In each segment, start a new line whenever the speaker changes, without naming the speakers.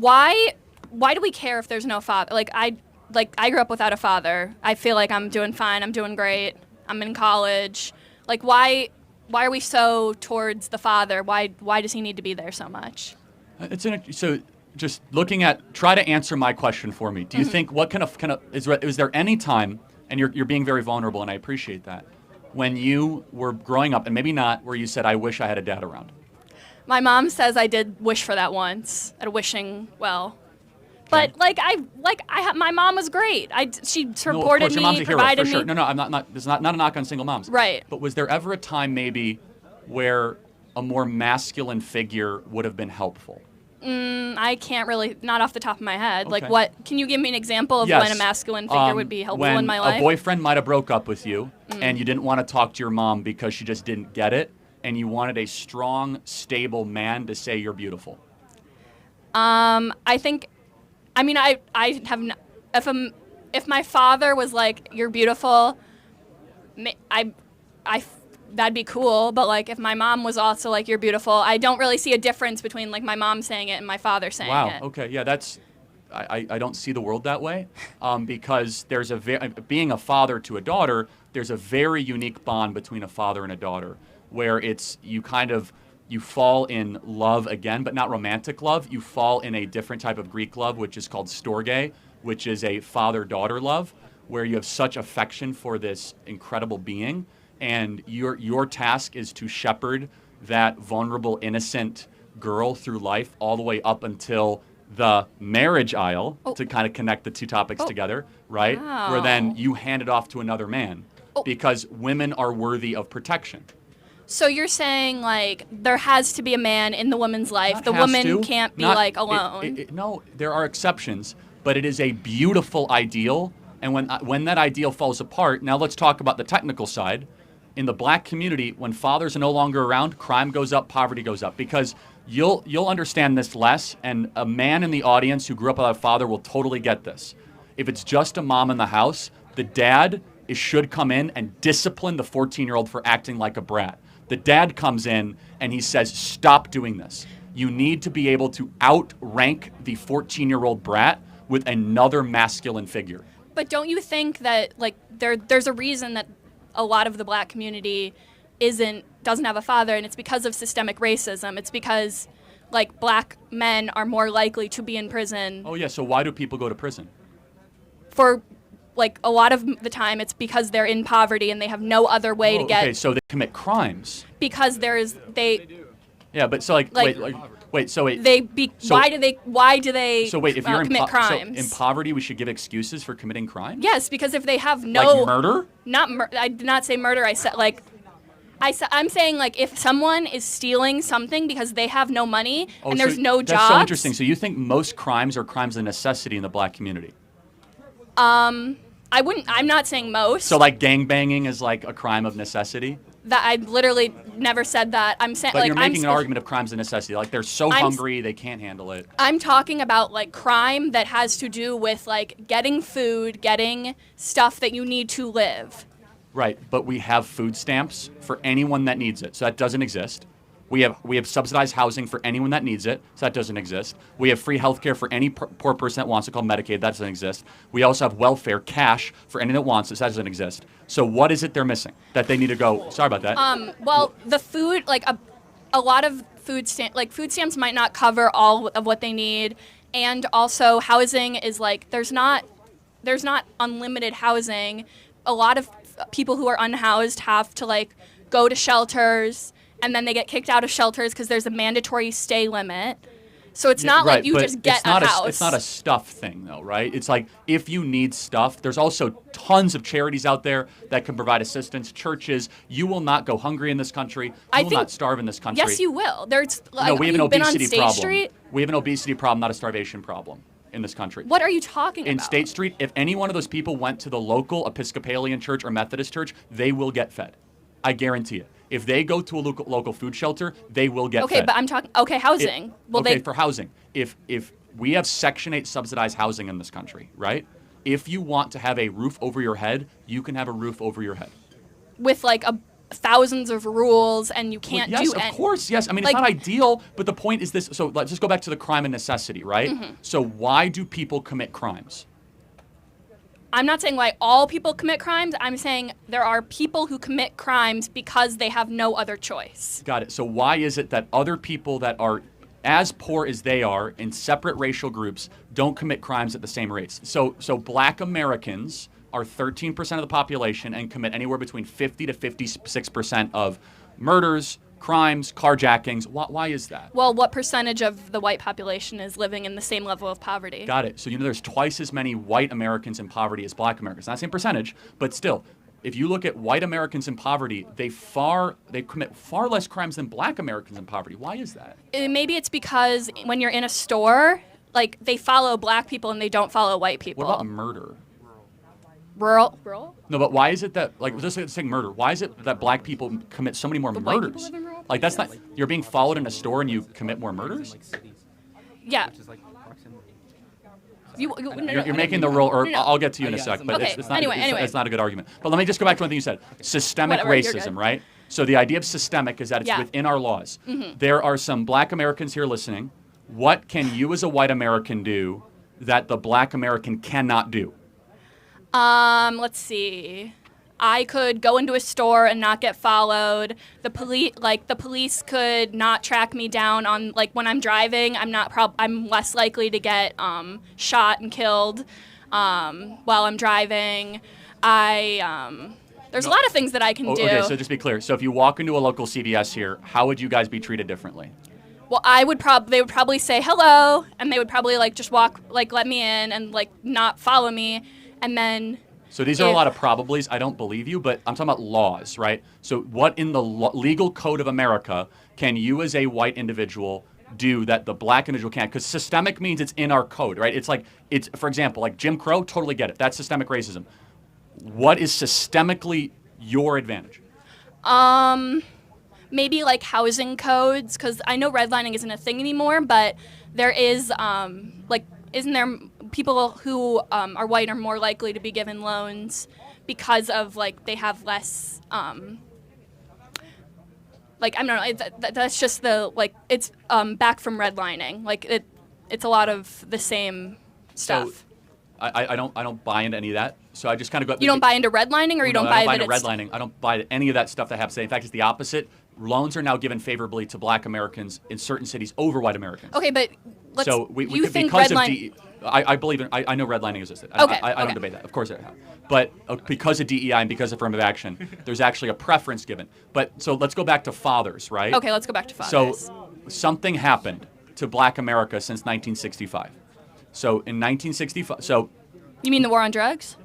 why do we care if there's no father? Like I grew up without a father. I feel like I'm doing fine. I'm doing great. I'm in college. Like why are we so towards the father? Why does he need to be there so much?
So just try to answer my question for me. Do you think is there any time, and you're being very vulnerable and I appreciate that, when you were growing up and maybe not, where you said, I wish I had a dad around?
My mom says I did wish for that once at a wishing well.
Okay.
But my mom was great. She supported
your mom's
me,
a hero,
provided
for sure.
me.
No, I'm not. This is not a knock on single moms.
Right.
But was there ever a time maybe where a more masculine figure would have been helpful?
I can't really, not off the top of my head.
Okay.
Like can you give me an example of
Yes.
when a masculine figure would be helpful in my
When
life?
a boyfriend might have broke up with you and you didn't want to talk to your mom because she just didn't get it, and you wanted a strong, stable man to say you're beautiful.
I think, I mean, I have, if my father was like, you're beautiful, that'd be cool. But like, if my mom was also like, you're beautiful, I don't really see a difference between like my mom saying it and my father saying it.
Wow. Okay. Yeah. I don't see the world that way, because there's being a father to a daughter, there's a very unique bond between a father and a daughter, where you fall in love again, but not romantic love. You fall in a different type of Greek love, which is called storge, which is a father-daughter love, where you have such affection for this incredible being, and your task is to shepherd that vulnerable, innocent girl through life all the way up until the marriage aisle, to kind of connect the two topics together, right?
Wow.
Where then you hand it off to another man, because women are worthy of protection.
So you're saying like there has to be a man in the woman's life.
Not
The
has
woman
to.
can't be
Not-
like alone.
No, there are exceptions, but it is a beautiful ideal. And when that ideal falls apart, now let's talk about the technical side. In the black community, when fathers are no longer around, crime goes up, poverty goes up, because you'll understand this less, and a man in the audience who grew up without a father will totally get this. If it's just a mom in the house, the dad should come in and discipline the 14-year-old for acting like a brat. The dad comes in and he says, stop doing this. You need to be able to outrank the 14-year-old brat with another masculine figure.
But don't you think that like there's a reason that a lot of the black community doesn't have a father, and it's because of systemic racism. It's because like black men are more likely to be in prison.
Oh yeah, so why do people go to prison?
For like a lot of the time it's because they're in poverty and they have no other way to get.
Okay, so they commit crimes.
Because
Yeah, but so wait, so wait.
why do they
So wait, if you're
commit crimes?
So in poverty, we should give excuses for committing crimes?
Yes, because if they have no
like murder?
I did not say murder. I'm saying like if someone is stealing something because they have no money and there's no jobs.
That's so interesting. So you think most crimes are crimes of necessity in the black community?
I'm not saying most.
So like gangbanging is like a crime of necessity?
That I literally never said that. I'm saying,
but
like,
you're making an argument of crimes of necessity. Like they're so hungry they can't handle it.
I'm talking about like crime that has to do with like getting food, getting stuff that you need to live.
Right, but we have food stamps for anyone that needs it, so that doesn't exist. We have subsidized housing for anyone that needs it, so that doesn't exist. We have free health care for any poor person that wants it, called Medicaid. That doesn't exist. We also have welfare, cash, for anyone that wants it, so that doesn't exist. So what is it they're missing that they need to go, sorry about that.
Well, the food, like a lot of food stamps might not cover all of what they need, and also housing is like, there's not unlimited housing. A lot of people who are unhoused have to like go to shelters, and then they get kicked out of shelters because there's a mandatory stay limit. So it's not like you just get a house.
It's not a stuff thing, though, right? It's like if you need stuff, there's also tons of charities out there that can provide assistance. Churches, you will not go hungry in this country. You will not starve in this country.
Yes, you will. There's like,
no, we have an obesity
State
problem.
Street?
We have an obesity problem, not a starvation problem in this country.
What are you talking about?
In State Street, if any one of those people went to the local Episcopalian church or Methodist church, they will get fed. I guarantee it. If they go to a local food shelter, they will get fed.
Okay, but I'm talking, housing.
For housing. If we have Section 8 subsidized housing in this country, right? If you want to have a roof over your head, you can have a roof over your head.
With like thousands of rules and you can't
yes,
do
of
any.
course, yes. I mean,
Like-
it's not ideal, but the point is this. So let's just go back to the crime and necessity, right? So why do people commit crimes?
I'm not saying why all people commit crimes. I'm saying there are people who commit crimes because they have no other choice.
Got it. So why is it that other people that are as poor as they are in separate racial groups don't commit crimes at the same rates? So black Americans are 13% of the population and commit anywhere between 50 to 56% of murders, crimes, carjackings. Why is that?
Well, what percentage of the white population is living in the same level of poverty?
Got it. So there's twice as many white Americans in poverty as black Americans. Not the same percentage, but still, if you look at white Americans in poverty, they commit far less crimes than black Americans in poverty. Why is that?
Maybe it's because when you're in a store, like they follow black people and they don't follow white people.
What about murder?
Rural?
No, but why is it that, like, just saying murder, why is it that black people commit so many more
white people
murders?
live in rural
Like, that's not, you're being followed in a store and you commit more murders?
Yeah.
You're making the rule, or I'll get to you in a sec, but
Okay,
it's not,
anyway.
it's not a good argument. But let me just go back to one thing you said. Systemic
Whatever, you're
racism,
good.
right? So the idea of systemic is that it's
Yeah.
within our laws. There are some black Americans here listening. What can you as a white American do that the black American cannot do?
Let's see. I could go into a store and not get followed. The police could not track me down on when I'm driving. I'm less likely to get shot and killed while I'm driving. There's a lot of things that I can do.
Okay, so just be clear. So if you walk into a local CVS here, how would you guys be treated differently?
Well, they would probably say hello, and they would probably just walk, let me in and not follow me, and then.
So these are a lot of probablys. I don't believe you, but I'm talking about laws, right? So what in the legal code of America can you as a white individual do that the black individual can't? Because systemic means it's in our code, right? It's for example, like Jim Crow, totally get it. That's systemic racism. What is systemically your advantage?
Maybe housing codes, because I know redlining isn't a thing anymore, but there is isn't there people who are white are more likely to be given loans because of they have less I don't know, that's just it's back from redlining, it's a lot of the same stuff.
So I don't buy into any of that. So I just kind of go.
You don't buy into redlining, or you don't buy
I don't buy
that
into
it's
redlining. I don't buy any of that stuff that happens today. In fact, it's the opposite. Loans are now given favorably to black Americans in certain cities over white Americans.
Okay, but
So we
you
could,
think
because
redlining?
I believe in, I know redlining existed.
Okay,
I don't
okay.
debate that. Of course I have. But because of DEI and because of affirmative action, there's actually a preference given. But so let's go back to fathers, right?
Okay, let's go back to fathers.
So something happened to black America since 1965. So in 1965,
You mean the war on drugs?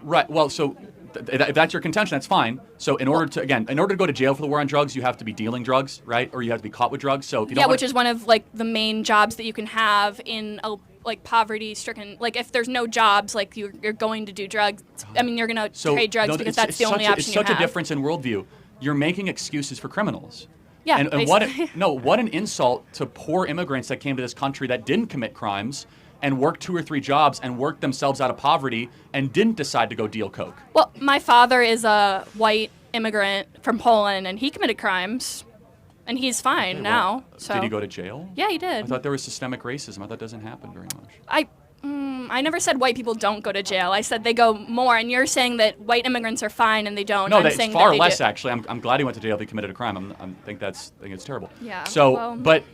right, well, so if that's your contention, that's fine. So in order to go to jail for the war on drugs, you have to be dealing drugs, right? Or you have to be caught with drugs. So if you don't
Which is one of the main jobs that you can have in a poverty-stricken. If there's no jobs, you're going to do drugs. I mean, you're going to trade drugs because that's the only option
it's
you
such
have.
a difference in worldview. You're making excuses for criminals.
Yeah,
and
basically.
what an insult to poor immigrants that came to this country that didn't commit crimes and worked 2 or 3 jobs and worked themselves out of poverty and didn't decide to go deal coke.
Well, my father is a white immigrant from Poland, and he committed crimes, and he's fine now. So
Did he go to jail?
Yeah, he did.
I thought there was systemic racism. I thought that doesn't happen very much.
I never said white people don't go to jail. I said they go more, and you're saying that white immigrants are fine and they don't.
No,
I'm
that's
saying
far
that they
less
do.
actually. I'm glad he went to jail if he committed a crime. I think it's terrible.
Yeah,
So,
well-
but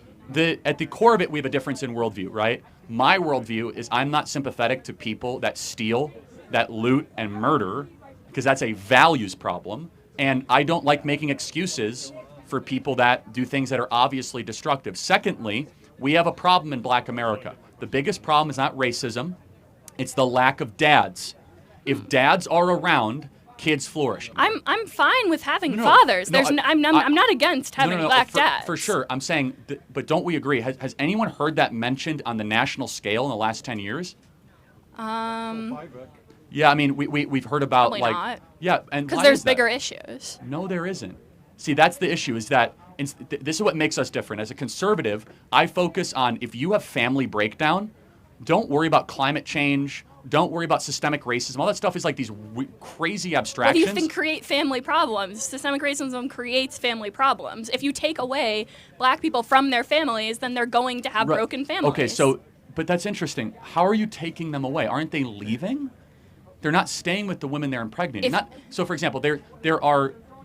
at the core of it, we have a difference in worldview, right? My worldview is I'm not sympathetic to people that steal, that loot, and murder, because that's a values problem. And I don't like making excuses for people that do things that are obviously destructive. Secondly, we have a problem in black America. The biggest problem is not racism, it's the lack of dads. If dads are around, kids flourish.
I'm fine with having
No,
fathers.
no,
I'm not against having black dads.
For sure. I'm saying, but don't we agree? Has anyone heard that mentioned on the national scale in the last 10 years? Yeah, I mean, we've heard about
Probably not.
Yeah, and
Because
why
there's
is that?
bigger issues.
No, there isn't. See, that's the issue, is that this is what makes us different. As a conservative, I focus on if you have family breakdown, don't worry about climate change don't worry about systemic racism. All that stuff is like these crazy
What
abstractions.
do you think create family problems? Systemic racism creates family problems. If you take away black people from their families, then they're going to have
Right.
broken families.
Okay, so, but that's interesting. How are you taking them away? Aren't they leaving? They're not staying with the women they're impregnating. So, for example, there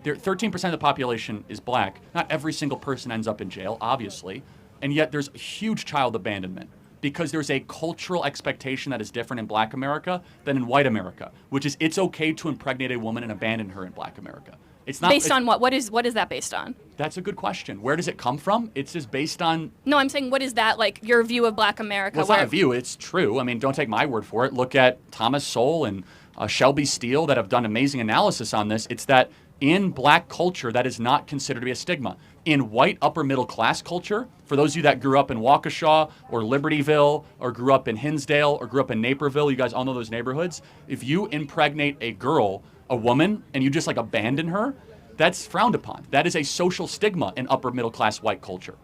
13% of the population is black. Not every single person ends up in jail, obviously, and yet there's huge child abandonment because there's a cultural expectation that is different in black America than in white America, which is it's okay to impregnate a woman and abandon her in black America. It's not
based on what? What is that based on?
That's a good question. Where does it come from? It's just based on.
No, I'm saying what is that like your view of black America?
Well, it's not a view. It's true. I mean, don't take my word for it. Look at Thomas Sowell and Shelby Steele that have done amazing analysis on this. It's that in black culture, that is not considered to be a stigma. In white upper middle class culture, for those of you that grew up in Waukesha or Libertyville or grew up in Hinsdale or grew up in Naperville, you guys all know those neighborhoods. If you impregnate a girl, a woman, and you just like abandon her, that's frowned upon. That is a social stigma in upper middle class white culture.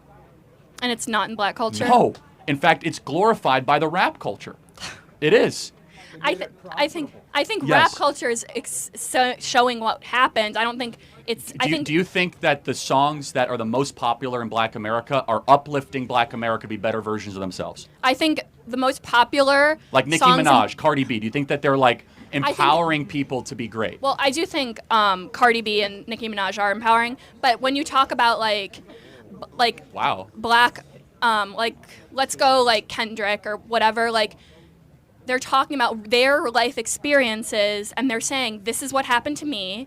And it's not in black culture?
No. In fact, it's glorified by the rap culture. It is.
I think
Yes.
rap culture is showing what happened. I don't think it's.
Do you think that the songs that are the most popular in Black America are uplifting Black America to be better versions of themselves?
I think the most popular
Like Nicki
songs
Minaj, Cardi B. Do you think that they're like empowering people to be great?
Well, I do think Cardi B and Nicki Minaj are empowering. But when you talk about like
Wow.
black, like let's go like Kendrick or whatever, like. They're talking about their life experiences and they're saying, this is what happened to me.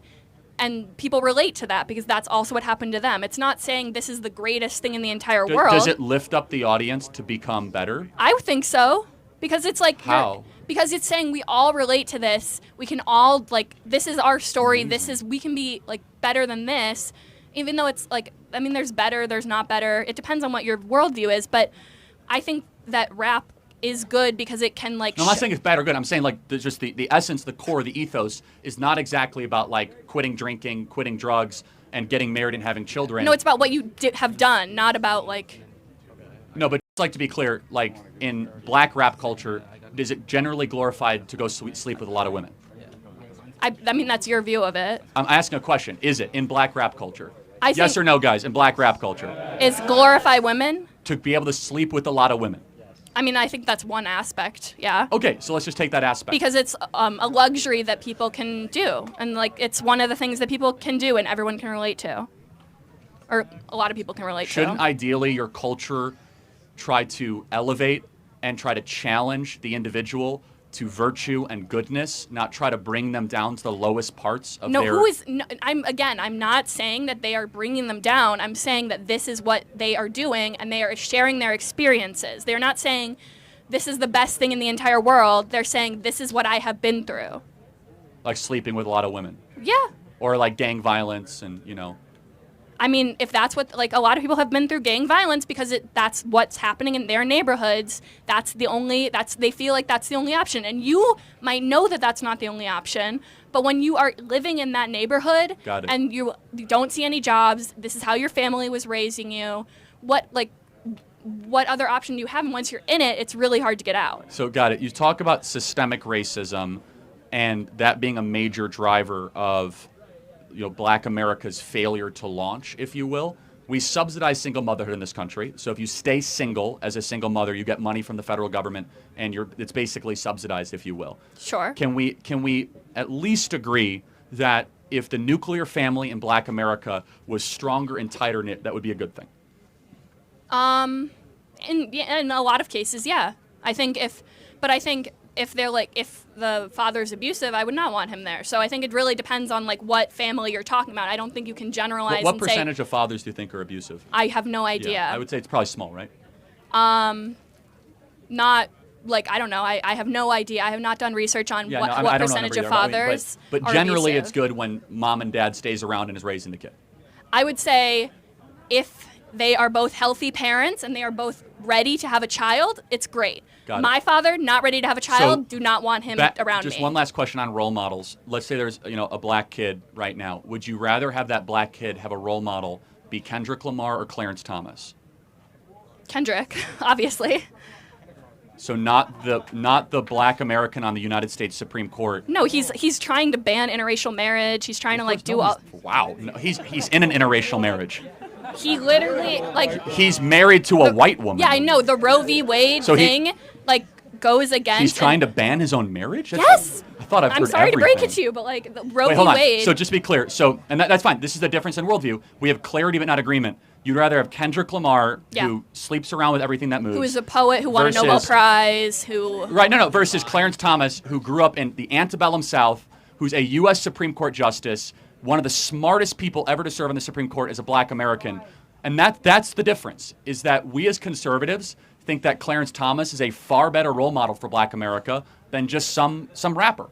And people relate to that because that's also what happened to them. It's not saying this is the greatest thing in the entire world.
Does it lift up the audience to become better?
I would think so. Because it's like,
how?
Because it's saying we all relate to this. We can all, like, this is our story. We can be, like, better than this. Even though it's, like, I mean, there's better, there's not better. It depends on what your worldview is. But I think that rap is good because it can like.
No, I'm not saying it's bad or good. I'm saying like just the essence, the core, the ethos is not exactly about like quitting drinking, quitting drugs, and getting married and having children.
No, it's about what you have done, not about like.
No, but just like to be clear, like in black rap culture, is it generally glorified to go sleep with a lot of women?
I mean, that's your view of it.
I'm asking a question. Is it in black rap culture?
I
Yes
think
or no, guys? In black rap culture,
is glorify women.
To be able to sleep with a lot of women.
I mean, I think that's one aspect, yeah.
Okay, so let's just take that aspect.
Because it's a luxury that people can do. And, like, it's one of the things that people can do and everyone can relate to. Or a lot of people can relate to.
Shouldn't ideally your culture try to elevate and try to challenge the individual to virtue and goodness, not try to bring them down to the lowest parts of their...
I'm not saying that they are bringing them down. I'm saying that this is what they are doing and they are sharing their experiences. They're not saying this is the best thing in the entire world. They're saying this is what I have been through.
Like sleeping with a lot of women.
Yeah.
Or like gang violence and, you know...
I mean, if that's what, like, a lot of people have been through gang violence because that's what's happening in their neighborhoods. They feel like that's the only option. And you might know that that's not the only option. But when you are living in that neighborhood and you don't see any jobs, this is how your family was raising you, what other option do you have? And once you're in it, it's really hard to get out.
So got it. You talk about systemic racism and that being a major driver of Black America's failure to launch, if you will. We subsidize single motherhood in this country. So if you stay single as a single mother, you get money from the federal government, and it's basically subsidized, if you will.
Sure.
Can we at least agree that if the nuclear family in Black America was stronger and tighter knit, that would be a good thing?
In a lot of cases, yeah. I think if the father's abusive, I would not want him there. So I think it really depends on like what family you're talking about. I don't think you can generalize.
What percentage of fathers do you think are abusive?
I have no idea.
Yeah, I would say it's probably small, right?
Not like I don't know. I have no idea. I have not done research on what percentage of fathers.
But generally, it's good when mom and dad stays around and is raising the kid.
I would say if they are both healthy parents and they are both ready to have a child, it's great. My father, not ready to have a child, do not want him around me.
Just one last question on role models. Let's say there's a black kid right now. Would you rather have that black kid have a role model be Kendrick Lamar or Clarence Thomas?
Kendrick, obviously.
So not the black American on the United States Supreme Court.
No, he's trying to ban interracial marriage. He's trying to like do all.
Wow, no, he's in an interracial marriage.
He literally like.
He's married to a white woman.
Yeah, I know the Roe v. Wade thing like goes against.
He's trying to ban his own marriage.
Yes.
I thought I've heard
I'm sorry
everything.
to break it to you, but like the Roe
Wait,
v.
hold on.
Wade.
So just to be clear, that's fine. This is the difference in worldview. We have clarity but not agreement. You'd rather have Kendrick Lamar, who sleeps around with everything that moves.
Who is a poet who won a Nobel Prize, who...
Right, no, versus Clarence Thomas, who grew up in the antebellum South, who's a U.S. Supreme Court justice, one of the smartest people ever to serve on the Supreme Court as a black American. And that's the difference, is that we as conservatives think that Clarence Thomas is a far better role model for black America than just some rapper.